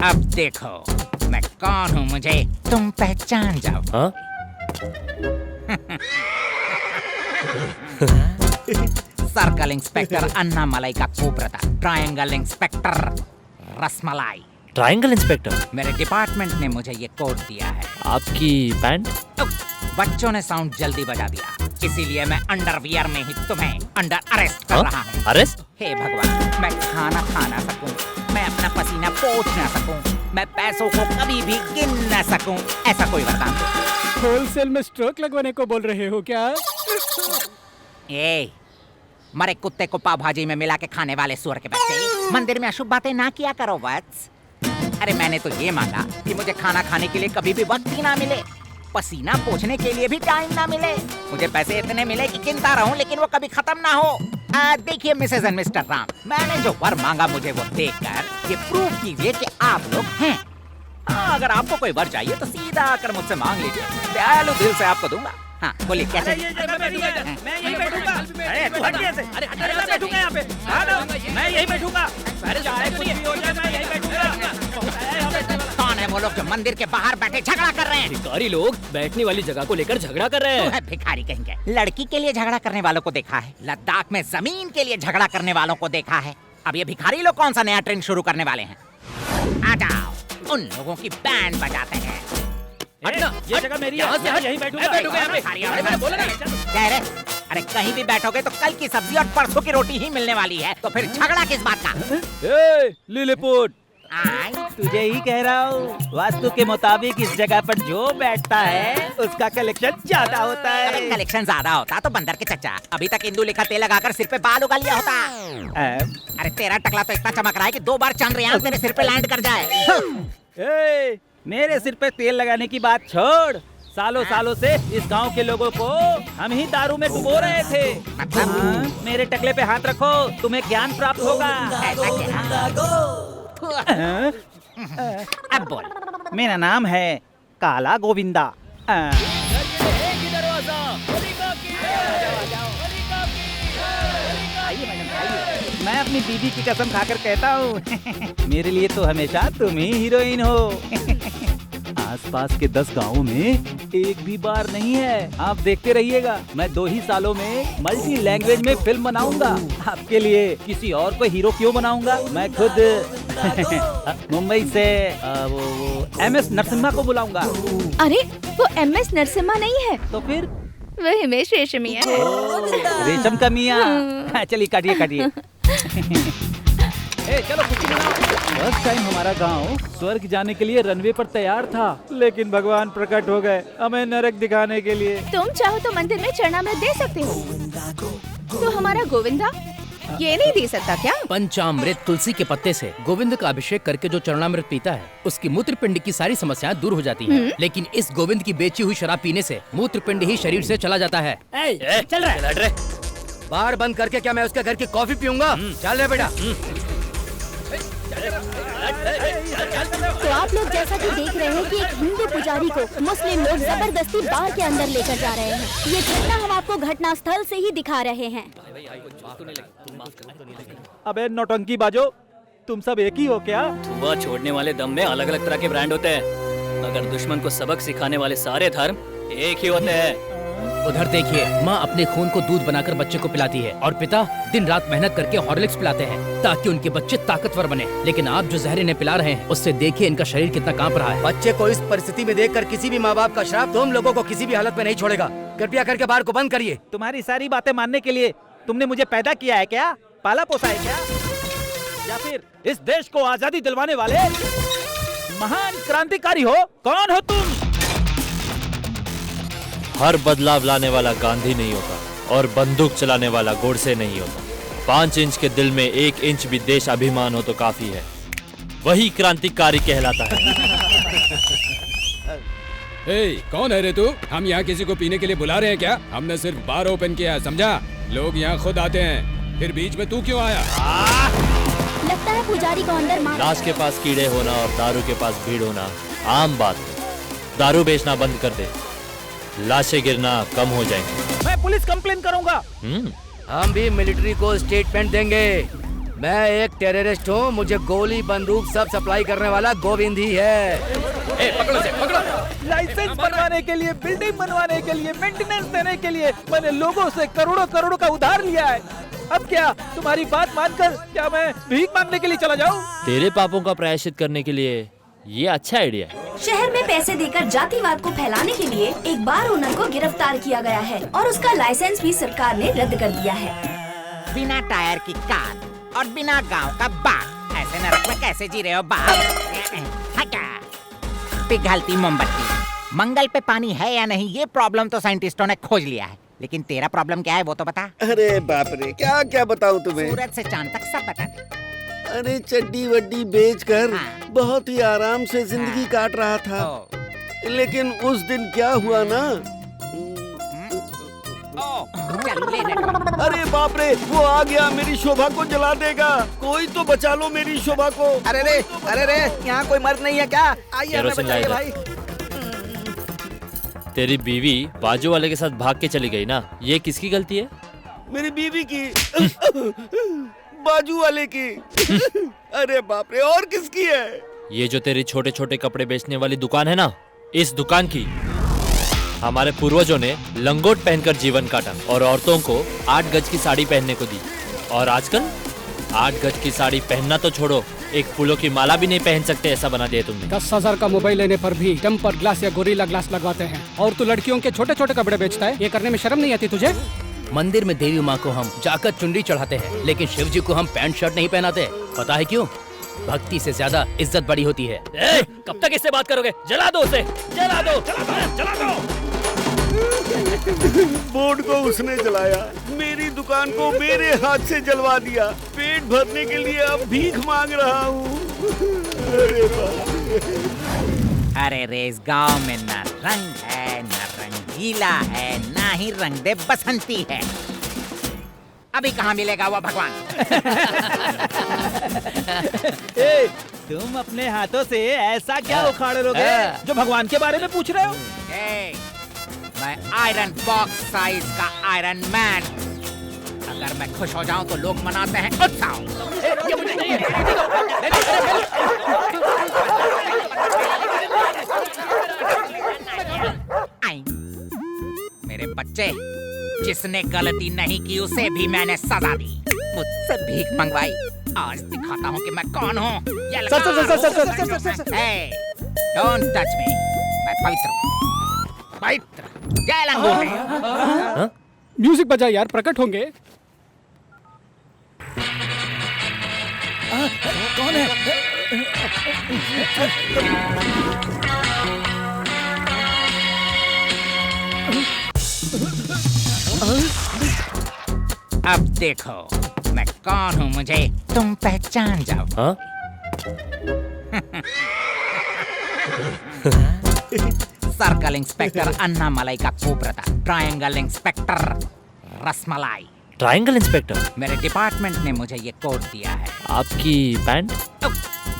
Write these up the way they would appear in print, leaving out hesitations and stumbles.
अब देखो मैं कौन हूँ, मुझे तुम पहचान जाओ। हाँ? सर्कल इंस्पेक्टर अन्नामलाई का कुब्रता, triangle inspector Rasmalai. Triangle inspector? मेरे डिपार्टमेंट ने मुझे ये कोड दिया है। आपकी पैंट? बच्चों ने साउंड जल्दी बजा दिया, इसीलिए मैं अंडरवियर में ही तुम्हें अंडर अरेस्ट कर रहा हूँ। अरेस्ट? हे भगवान, मैं खाना खा ना सकूं, मैं अपना पसीना पोंछ ना सकूं, मैं पैसों को कभी भी गिन ना सकूं, ऐसा कोई वरदान दो। होलसेल में स्ट्रोक लगवाने को बोल रहे हो क्या? ए, मरे कुत्ते को पाव भाजी में मिला के खाने वाले सुअर के बच्चे, मंदिर में अशुभ बातें ना किया करो वत्स। अरे मैंने तो ये मांगा कि मुझे खाना खाने के लिए कभी भी वक्त ही ना मिले, पसीना पोंछने के लिए भी टाइम ना मिले, मुझे पैसे इतने मिले कि गिनता रहूं लेकिन वो कभी खत्म ना हो। देखिए मिसेस एंड मिस्टर राम, मैंने जो वर मांगा मुझे वो देकर ये प्रूव कीजिए कि आप लोग हैं। अगर आपको कोई वर चाहिए तो सीधा आकर मुझसे मांग लीजिए, दयालु दिल से आपको दूंगा। हाँ बोलिए कैसे? मैं यहीं बैठूंगा। अरे तू हट ऐसे। अरे मैं बैठूंगा यहाँ पे। मैं यहीं बैठूंगा। चाहे कुछ भी हो जाए मैं यहीं बैठूंगा। कौन है वो लोग जो मंदिर के बाहर बैठे झगड़ा कर रहे हैं? भिखारी लोग बैठने वाली जगह को लेकर झगड़ा कर रहे तू हैं। है भिखारी कहेंगे। लड़की के लिए झगड़ा करने वालों को देखा है, लद्दाख में जमीन के लिए झगड़ा करने वालों को देखा है, अब ये भिखारी लोग कौन सा नया ट्रेंड शुरू करने वाले हैं? आ जाओ, उन लोगों की बैंड बजाते हैं। ये जगह मेरी है। मैं यहीं बैठूंगा। मैंने बोला ना। कह रहे, अरे कहीं भी बैठोगे तो कल की सब्जी और परसों की रोटी ही मिलने वाली है, तो फिर झगड़ा किस बात का? लिलीपुट, आय, तुझे ही कह रहा हूँ, वास्तु के मुताबिक इस जगह पर जो बैठता है उसका कलेक्शन ज्यादा होता अबे है। कलेक्शन ज्यादा होता तो बंदर के चचा अभी तक इंदू लिखा तेल लगाकर सिर पे बाल उगा लिया होता। अरे तेरा टकला तो इतना चमक रहा है कि 2 बार चंद्रयान मेरे सिर पे लैंड कर जाए। मेरे सिर पे तेल लगाने की बात छोड़, सालों सालों से इस गांव के लोगों को हम ही दारू में डुबो रहे थे। मतलब? मेरे टकले पे हाथ रखो, तुम्हें ज्ञान प्राप्त होगा। अब बोल। मेरा नाम है काला गोविंदा। मैं अपनी बीबी की कसम खाकर कहता हूँ मेरे लिए तो हमेशा तुम ही हीरोइन हो। आसपास के 10 गांवों में एक भी बार नहीं है। आप देखते रहिएगा, मैं 2 ही सालों में मल्टी लैंग्वेज में फिल्म बनाऊंगा आपके लिए। किसी और को हीरो क्यों बनाऊंगा, मैं खुद मुंबई से वो MS नरसिम्हा को बुलाऊंगा। अरे वो MS नरसिम्हा नहीं है, तो फिर वो हिमेश रेशमिया है। रेशम का मियाँ। चलिए काटिए काटिए। चलो खुशी मनाओ। फर्स्ट टाइम हमारा गांव स्वर्ग जाने के लिए रनवे पर तैयार था, लेकिन भगवान प्रकट हो गए हमें नरक दिखाने के लिए। तुम चाहो तो मंदिर में चरणामृत दे सकते हो, तो हमारा गोविंदा ये नहीं दे सकता क्या? पंचामृत तुलसी के पत्ते से गोविंद का अभिषेक करके जो चरणामृत पीता है उसकी मूत्रपिंड की सारी समस्याएं दूर हो जाती हैं। लेकिन इस गोविंद की बेची हुई शराब पीने से मूत्रपिंड ही शरीर से चला जाता है। चल रहा है। बार बंद करके क्या मैं उसके घर की कॉफी पीऊंगा? चल रे बेटा। तो आप लोग जैसा कि देख रहे हैं कि एक हिंदू पुजारी को मुस्लिम लोग जबरदस्ती बार के अंदर लेकर जा रहे हैं। ये घटना हम आपको घटना स्थल से ही दिखा रहे हैं। अबे नौटंकी बाजो, तुम सब एक ही हो क्या? धुआं छोड़ने वाले दम में अलग अलग तरह के ब्रांड होते हैं, मगर दुश्मन को सबक सिखाने वाले सारे धर्म एक ही होते हैं। उधर देखिए, माँ अपने खून को दूध बनाकर बच्चे को पिलाती है और पिता दिन रात मेहनत करके हॉर्लिक्स पिलाते हैं ताकि उनके बच्चे ताकतवर बने। लेकिन आप जो जहर इन्हें पिला रहे हैं उससे देखिए इनका शरीर कितना कांप रहा है। बच्चे को इस परिस्थिति में देखकर किसी भी माँ बाप का श्राप तुम लोगों को किसी भी हालत में नहीं छोड़ेगा। कृपया करके बार को बंद करिए। तुम्हारी सारी बातें मानने के लिए तुमने मुझे पैदा किया है क्या? पाला पोसा है क्या? या फिर इस देश को आजादी दिलवाने वाले महान क्रांतिकारी हो? कौन हो तुम? हर बदलाव लाने वाला गांधी नहीं होता और बंदूक चलाने वाला गोडसे नहीं होता। 5 इंच के दिल में 1 इंच भी देश अभिमान हो तो काफी है, वही क्रांतिकारी कहलाता है। कौन है रे तू? हम यहाँ किसी को पीने के लिए बुला रहे हैं क्या? हमने सिर्फ बार ओपन किया है, समझा? लोग यहाँ खुद आते हैं, फिर बीच में तू क्यों आया? लगता है पुजारी को अंदर मार। लाश के पास कीड़े होना और दारू के पास भीड़ होना आम बात है। दारू बेचना बंद कर दे, लाशें गिरना कम हो जाएंगी। मैं पुलिस कंप्लेन करूंगा। हम भी मिलिट्री को स्टेटमेंट देंगे। मैं एक टेररिस्ट हूँ, मुझे गोली बंदूक सब सप्लाई करने वाला गोविंद ही है। पकड़ो से, पकड़ो। लाइसेंस बनवाने के लिए, बिल्डिंग बनवाने के लिए, मेंटेनेंस देने के लिए मैंने लोगों से करोड़ों करोड़ों का उधार लिया है। अब क्या तुम्हारी बात मानकर क्या मैं भीख मांगने के लिए चला जाऊं? तेरे पापों का प्रायश्चित करने के लिए ये अच्छा आइडिया है। शहर में पैसे देकर जातिवाद को फैलाने के लिए एक बार ओनर को गिरफ्तार किया गया है और उसका लाइसेंस भी सरकार ने रद्द कर दिया है। बिना टायर की कार और बिना गांव का बाग, ऐसे नरक में कैसे जी रहे हो बाप? हटा। पिघलती मोमबत्ती। मंगल पे पानी है या नहीं, ये प्रॉब्लम तो साइंटिस्टों ने खोज लिया है, लेकिन तेरा प्रॉब्लम क्या है वो तो बता। अरे बाप रे, क्या क्या बताऊं तुम्हें। सूरज से चांद तक सब बता दे। अरे चड्डी वड्डी बेचकर हाँ। बहुत ही आराम से जिंदगी हाँ। काट रहा था, ओ, लेकिन उस दिन क्या हुआ ना। चल लेने दो। अरे बाप रे, वो आ गया, मेरी शोभा को जला देगा। कोई तो बचा लो मेरी शोभा को। अरे रे, यहाँ कोई मर्द नहीं है क्या? आइए हमें केरोसिन बचाइए लाइटर। भाई। तेरी बीवी बाजू वाले के साथ भाग के चली गई ना, ये किसकी गलती है? मेरी बीवी की। बाजू वाले की। अरे बाप रे, और किसकी है? ये जो तेरी छोटे छोटे कपड़े बेचने वाली दुकान है ना, इस दुकान की। हमारे पूर्वजों ने लंगोट पहनकर जीवन काटा और औरतों को 8 गज की साड़ी पहनने को दी, और आजकल 8 गज की साड़ी पहनना तो छोड़ो, एक फूलों की माला भी नहीं पहन सकते, ऐसा बना दिया तुमने। 10,000 का मोबाइल लेने पर भी टेम्पर ग्लास या गोरिल्ला ग्लास लगवाते हैं, और तू लड़कियों के छोटे छोटे कपड़े बेचता है। ये करने में शर्म नहीं आती तुझे? मंदिर में देवी माँ को हम जाकर चुनरी चढ़ाते हैं, लेकिन शिव जी को हम पैंट शर्ट नहीं पहनाते। पता है क्यों? भक्ति से ज्यादा इज्जत बड़ी होती है। कब तक इससे बात करोगे? जला दो उसे, जला दो, जला दो। बोर्ड को उसने जलाया, मेरी दुकान को मेरे हाथ से जलवा दिया। पेट भरने के लिए अब भीख मांग रहा हूँ। अरे बाप। अरे रे, इस गांव में ना रंग है, ना रंगीला है, ना ही रंग दे बसंती है। अभी कहाँ मिलेगा वो भगवान? ए, तुम अपने हाथों से ऐसा क्या उखाड़ लोगे जो भगवान के बारे में पूछ रहे हो? ए, मैं आयरन बॉक्स साइज का आयरन मैन। अगर मैं खुश हो जाऊं तो लोग मनाते हैं उत्सव। मेरे बच्चे, जिसने गलती नहीं की उसे भी मैंने सजा दी, मुझसे भीख मंगवाई। आज दिखाता हूँ कि मैं कौन हूँ। डोंट टच मी, मैं पवित्र हूँ। पवित्र। जय लंगोटे। म्यूजिक बजा यार, प्रकट होंगे। कौन है? अब देखो मैं कौन हूँ, मुझे तुम पहचान जाओ। हाँ? सर्कल इंस्पेक्टर अन्ना मलाई का कोबरता, triangle inspector Rasmalai. Triangle inspector? मेरे डिपार्टमेंट ने मुझे ये कोड दिया है। आपकी पैंट?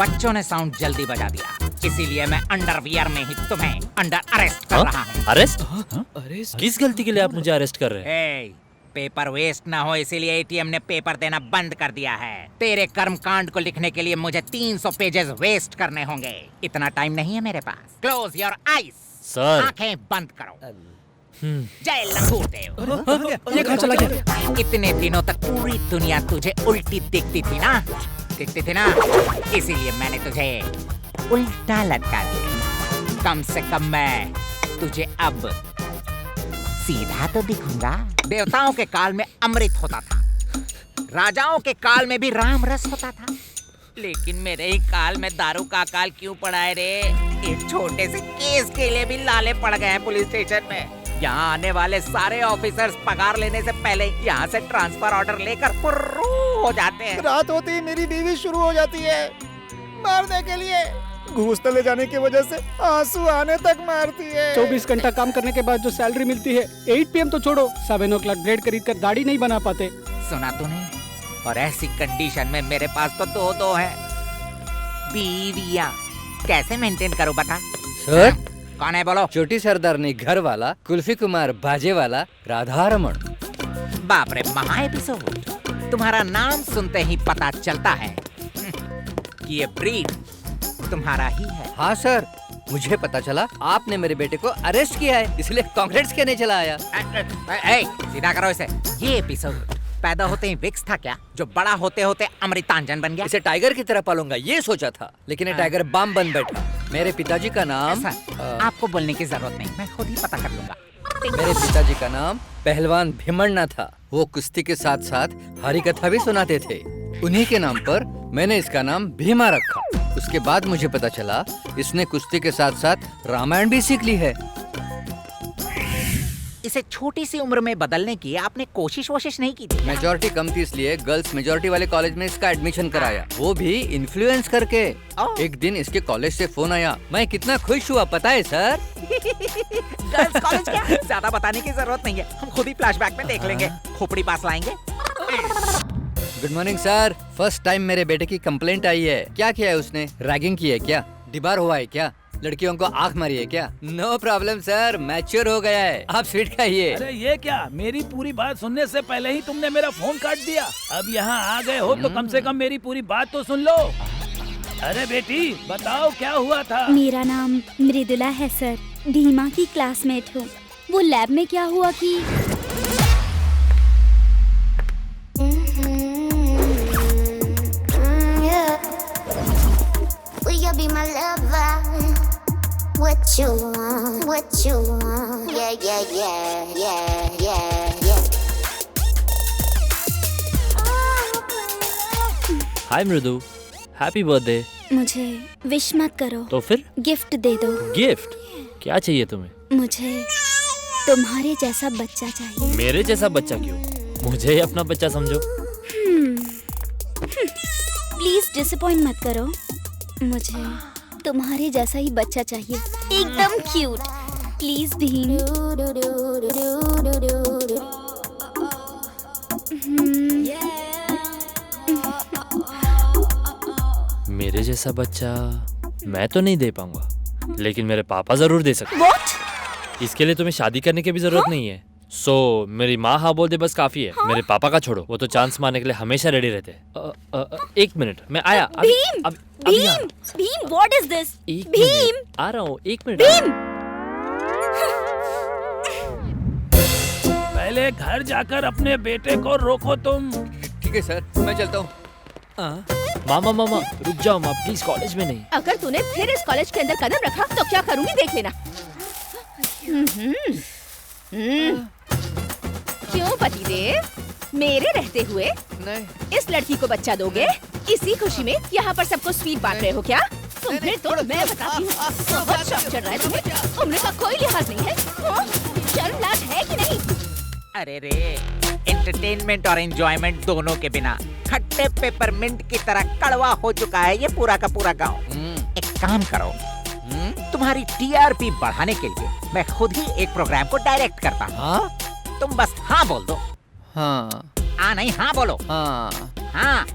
बच्चों ने साउंड जल्दी बजा दिया, इसीलिए मैं अंडरवियर में ही तुम्हें अंडर अरेस्ट कर रहा हूँ। अरेस्ट? किस गलती के लिए आप मुझे अरेस्ट कर रहे हैं? पेपर वेस्ट ना हो इसीलिए एटीएम ने पेपर देना बंद कर दिया है। तेरे कर्मकांड को लिखने के लिए मुझे 300 पेजेस वेस्ट करने होंगे। इतना टाइम नहीं है मेरे पास। Close your eyes. सर। आंखें बंद करो। जय लंगूटे। ये कहाँ चला गया? इतने दिनों तक पूरी दुनिया तुझे उल्टी दिखती थी ना, इसीलिए मैंने तुझे उल्टा लटका दिया। कम से कम मैं तुझे अब सीधा तो दिखूंगा। देवताओं के काल में अमृत होता था, राजाओं के काल में भी राम रस होता था, लेकिन मेरे ही काल में दारू का अकाल क्यों पड़ा है रे? एक छोटे से केस के लिए भी लाले पड़ गए हैं पुलिस स्टेशन में। यहाँ आने वाले सारे ऑफिसर्स पगार लेने से पहले यहाँ से ट्रांसफर ऑर्डर लेकर फुर्रू हो जाते हैं। रात होती ही मेरी बीवी शुरू हो जाती है मारने के लिए। घूस तले जाने की वजह से आंसू आने तक मारती है। 24 घंटा काम करने के बाद जो सैलरी मिलती है, 8 PM तो छोड़ो, 7 o'clock ब्लेड खरीद कर दाढ़ी नहीं बना पाते। सुना तूने? और ऐसी कंडीशन में मेरे पास तो दो है बीवियाँ। कैसे मेंटेन करूँ बता? सर, कौन है बोलो? छोटी सरदारनी घर वाला, कुल्फी कुमार बाजे वाला, राधा रमन। बाप रे, महा एपिसोड। तुम्हारा नाम सुनते ही पता चलता है कि ये ब्रीड तुम्हारा ही है। हाँ सर, मुझे पता चला आपने मेरे बेटे को अरेस्ट किया है, इसलिए कांग्रेस कहने चला आया। सीधा करो इसे। ये एपिसोड पैदा होते ही विक्स था क्या, जो बड़ा होते होते अमृतांजन बन गया? इसे टाइगर की तरह पालूंगा ये सोचा था, लेकिन ये टाइगर बाम बन बैठा। मेरे पिताजी का नाम आपको बोलने की जरूरत नहीं, मैं खुद ही पता कर लूंगा। मेरे पिताजी का नाम पहलवान भीमन्ना था। वो कुश्ती के साथ साथ हरी कथा भी सुनाते थे। उन्हीं के नाम पर मैंने इसका नाम भीमा रखा। उसके बाद मुझे पता चला इसने कुश्ती के साथ साथ रामायण भी सीख ली है। इसे छोटी सी उम्र में बदलने की आपने कोशिश नहीं की थी? मेजोरिटी कम थी इसलिए गर्ल्स मेजोरिटी वाले कॉलेज में इसका एडमिशन कराया, वो भी इन्फ्लुएंस करके। एक दिन इसके कॉलेज से फोन आया, मैं कितना खुश हुआ पता है सर। गर्ल्स कॉलेज क्या? ज्यादा बताने की जरूरत नहीं है, हम खुद ही फ्लैशबैक में देख लेंगे। खोपड़ी पास लाएंगे। Good morning sir. First time मेरे बेटे की कंप्लेंट आई है। क्या किया है उसने? रैगिंग की है क्या? डिबार हुआ है क्या? लड़कियों को आंख मारी है क्या? नो प्रॉब्लम सर, मैच्योर हो गया है। आप स्वीट खाइए। अरे ये क्या, मेरी पूरी बात सुनने से पहले ही तुमने मेरा फोन काट दिया। अब यहाँ आ गए हो तो कम से कम मेरी पूरी बात तो सुन लो। अरे बेटी बताओ क्या हुआ था? मेरा नाम मृदुला है सर, भीमा की क्लासमेट हूँ। वो लैब में क्या हुआ कि Will you be my lover? What you want? What you want? Yeah, yeah, yeah, yeah, yeah, yeah. हाय मृदु, हैप्पी बर्थडे। मुझे विश मत करो। तो फिर? गिफ्ट दे दो। गिफ्ट? क्या चाहिए तुम्हें? मुझे तुम्हारे जैसा बच्चा चाहिए। मेरे जैसा बच्चा क्यों? मुझे ही अपना बच्चा समझो। प्लीज डिसअपॉइंट मत करो। मुझे तुम्हारे जैसा ही बच्चा चाहिए, एकदम क्यूट। प्लीज भीम। मेरे जैसा बच्चा मैं तो नहीं दे पाऊंगा, लेकिन मेरे पापा जरूर दे सकते। What? इसके लिए तुम्हें शादी करने की भी जरूरत नहीं है। मेरी माँ हाँ बोल दे बस काफी है। मेरे पापा का छोड़ो, वो तो चांस मारने के लिए हमेशा रेडी रहते हैं। एक मिनट, मैं आया। Bhim, Bhim, Bhim, what is this? Bhim, आ रहा हूँ, एक मिनट। भीम। पहले घर जाकर अपने बेटे को रोको तुम। ठीक है सर, मैं चलता हूँ। मामा रुक जाओ माँ प्लीज, कॉलेज में नहीं। अगर तूने फिर इस कॉलेज के अंदर कदम रखा तो क्या करूंगी देख लेना। क्यों पतिदेव, मेरे रहते हुए नहीं। इस लड़की को बच्चा दोगे? इसी खुशी में यहाँ पर सबको स्वीट बांट रहे हो क्या? तुम्हें तो मैं बताती हूँ, बहुत शौक चढ़ रहा है तुम्हें। उम्र का कोई लिहाज नहीं है। शर्म लाज है कि नहीं? अरे रे, एंटरटेनमेंट और एंजॉयमेंट दोनों के बिना खट्टे पेपरमिंट की तरह कड़वा हो चुका है ये पूरा का पूरा गांव। एक काम करो, तुम्हारी टीआरपी बढ़ाने के लिए मैं खुद ही एक प्रोग्राम को डायरेक्ट करता हूँ। हाँ? तुम बस हाँ बोल दो। हाँ। नहीं हाँ बोलो। हाँ।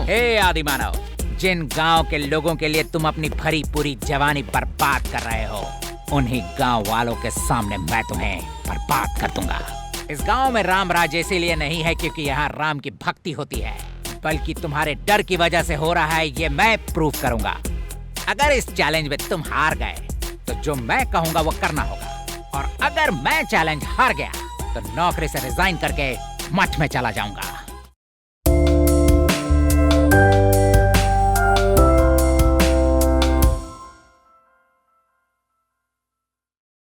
हे आदि मानव, जिन गांव के लोगों के लिए तुम अपनी भरी पूरी जवानी बर्बाद कर रहे हो, उन्हीं गांव वालों के सामने मैं तुम्हें बर्बाद कर दूंगा। इस गांव में राम राज इसीलिए नहीं है क्योंकि यहाँ राम की भक्ति होती है, बल्कि तुम्हारे डर की वजह से हो रहा है, ये मैं प्रूव करूंगा। अगर इस चैलेंज में तुम हार गए तो जो मैं कहूंगा वो करना होगा, और अगर मैं चैलेंज हार गया तो नौकरी से रिजाइन करके मठ में चला जाऊंगा।